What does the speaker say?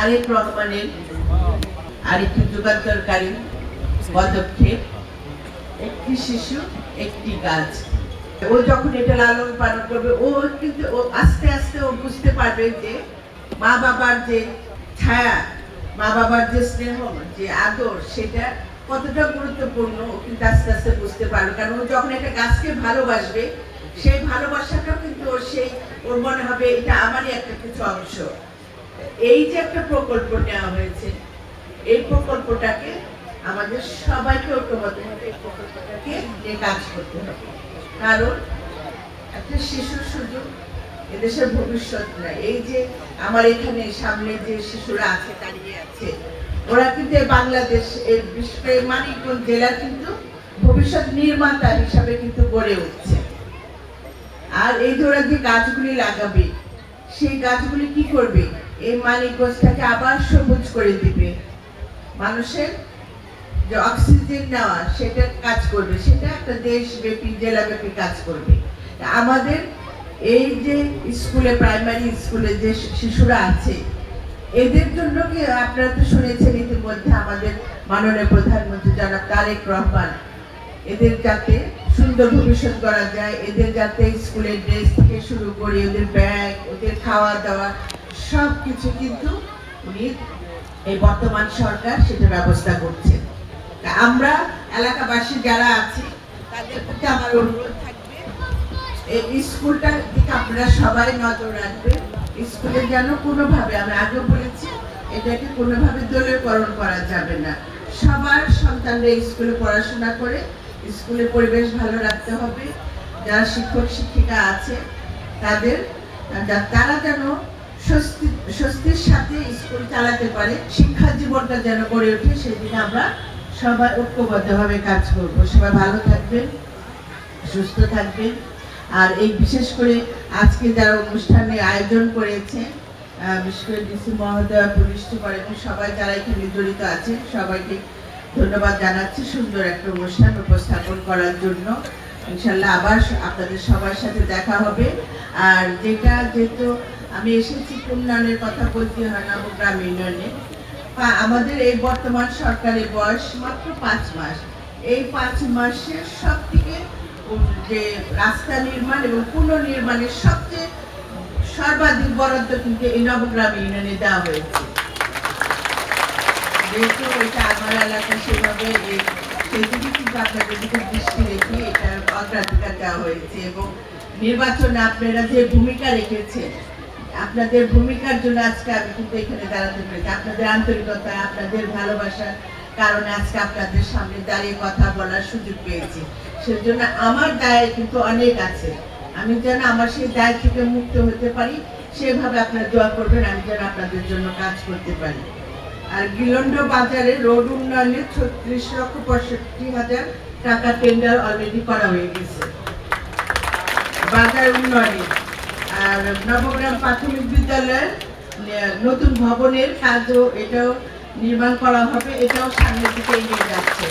তারেক রহমানের আরেকটি যুগান্তরকারী পদক্ষেপ, একটি শিশু একটি গাছ। ও যখন এটা লালন পালন করবে, ও কিন্তু আস্তে আস্তে ও বুঝতে পারবে যে মা বাবার যে ছায়া, মা বাবার যে স্নেহ, যে আদর, সেটা কতটা গুরুত্বপূর্ণ ও কিন্তু আস্তে আস্তে বুঝতে পারবে। কারণ ও যখন একটা গাছকে ভালোবাসবে, সেই ভালোবাসাটাও কিন্তু ওর মনে হবে এটা আমারই একটা কিছু অংশ। এই যে একটা প্রকল্প নেওয়া হয়েছে, এই প্রকল্পটাকে আমাদের সবাইকে ঐক্যবদ্ধভাবে এই প্রকল্পটাকে নিয়ে কাজ করতে হবে। কারণ একটা শিশুর শুধু এদেশের ভবিষ্যৎ না, এই যে আমার এখানে সামনে যে শিশুরা আছে, দাঁড়িয়ে আছে, ওরা কিন্তু বাংলাদেশ এর বিশেষ করে মানিকগঞ্জ জেলার কিন্তু ভবিষ্যৎ নির্মাতা হিসাবে কিন্তু গড়ে উঠছে। আর এই যে ওরা যে গাছগুলি লাগাবে, সেই গাছগুলি কি করবে? এই মানিকগঞ্জটাকে আবার সবুজ করে দিবে। মানুষের যে অক্সিজেন নেওয়া, সেটা কাজ করবে, সেটা একটা দেশব্যাপী জেলাব্যাপী কাজ করবে। আমাদের এই যে স্কুলে, প্রাইমারি স্কুলে যে শিশুরা আছে, এদের জন্য কি আপনারা তো শুনেছেন ইতিমধ্যে আমাদের মাননীয় প্রধানমন্ত্রী জনাব তারেক রহমান এদের যাতে সুন্দর ভবিষ্যৎ করা যায়, এদের যাতে স্কুলের ড্রেস থেকে শুরু করে ওদের ব্যাগ, ওদের খাওয়া দাওয়া সব কিছু কিন্তু উনি এই বর্তমান সরকার সেটা ব্যবস্থা করছে। আমরা এলাকাবাসী যারা আছি, তাদের প্রতি আমার অনুরোধ থাকবে, এই স্কুলটার দিকে আপনারা সবাই নজর রাখবেন। স্কুলে যেন কোনোভাবে, আমি আগেও বলেছি, এটাকে কোনোভাবে দলীয়করণ করা যাবে না। সবার সন্তানরা স্কুলে পড়াশোনা করে স্কুলের পরিবেশ ভালো রাখতে হবে। যারা শিক্ষক শিক্ষিকা আছে তারা যেন স্বস্তির সাথে স্কুল চালাতে পারে, শিক্ষা জীবনটা যেন গড়ে ওঠে, সেদিকে আমরা সবাই ঐক্যবদ্ধভাবে কাজ করব। সবাই ভালো থাকবেন, সুস্থ থাকবেন। আর এই বিশেষ করে আজকে যারা অনুষ্ঠানে আয়োজন করেছে, বিশেষ করে ডিসি মহোদয়, পুলিশ সুপার এবং সবাই যারা এখানে জড়িত আছে, সবাইকে ধন্যবাদ জানাচ্ছি সুন্দর একটা অনুষ্ঠান উপস্থাপন করার জন্য। ইনশাল্লাহ আবার আপনাদের সবার সাথে দেখা হবে। আর যেহেতু আমি এসেছি উন্নয়নের কথা বলতে হয় না, গ্রাম ইউনিয়নে আমাদের এই বর্তমান সরকারের বয়স মাত্র 5 মাস। এই 5 মাসের সব থেকে যে রাস্তা নির্মাণ এবং পুনর্নির্মাণের সবচেয়ে সর্বাধিক বরাদ্দ কিন্তু এই নবগ্রাম ইউনিয়নে দেওয়া হয়েছে। যেহেতু এটা আমার এলাকা, সেভাবে সেদিকে কিন্তু আপনাদের দিকে দৃষ্টি রেখে এটা অগ্রাধিকার দেওয়া হয়েছে। এবং নির্বাচনে আপনারা যে ভূমিকা রেখেছেন, আপনাদের ভূমিকার জন্য আজকে আমি কিন্তু এখানে দাঁড়াতে পেরেছি। আপনাদের আন্তরিকতা, আপনাদের ভালোবাসার কারণে আজকে আপনাদের সামনে দাঁড়িয়ে কথা বলার সুযোগ পেয়েছি। সেজন্য আমার দায় কিন্তু অনেক আছে। আমি যেন আমার সেই দায় থেকে মুক্ত হতে পারি, সেভাবে আপনারা দোয়া করবেন, আমি যেন আপনাদের জন্য কাজ করতে পারি। আর গিলন্ড বাজারে রোড উন্নয়নে 36,65,000 টাকা টেন্ডার অলরেডি করা হয়ে গেছে বাজার উন্নয়নে। আর নবগ্রাম প্রাথমিক বিদ্যালয়ের নতুন ভবনের কাজও এটাও নির্মাণ করা হবে, এটাও সামনের দিকে এগিয়ে যাচ্ছে।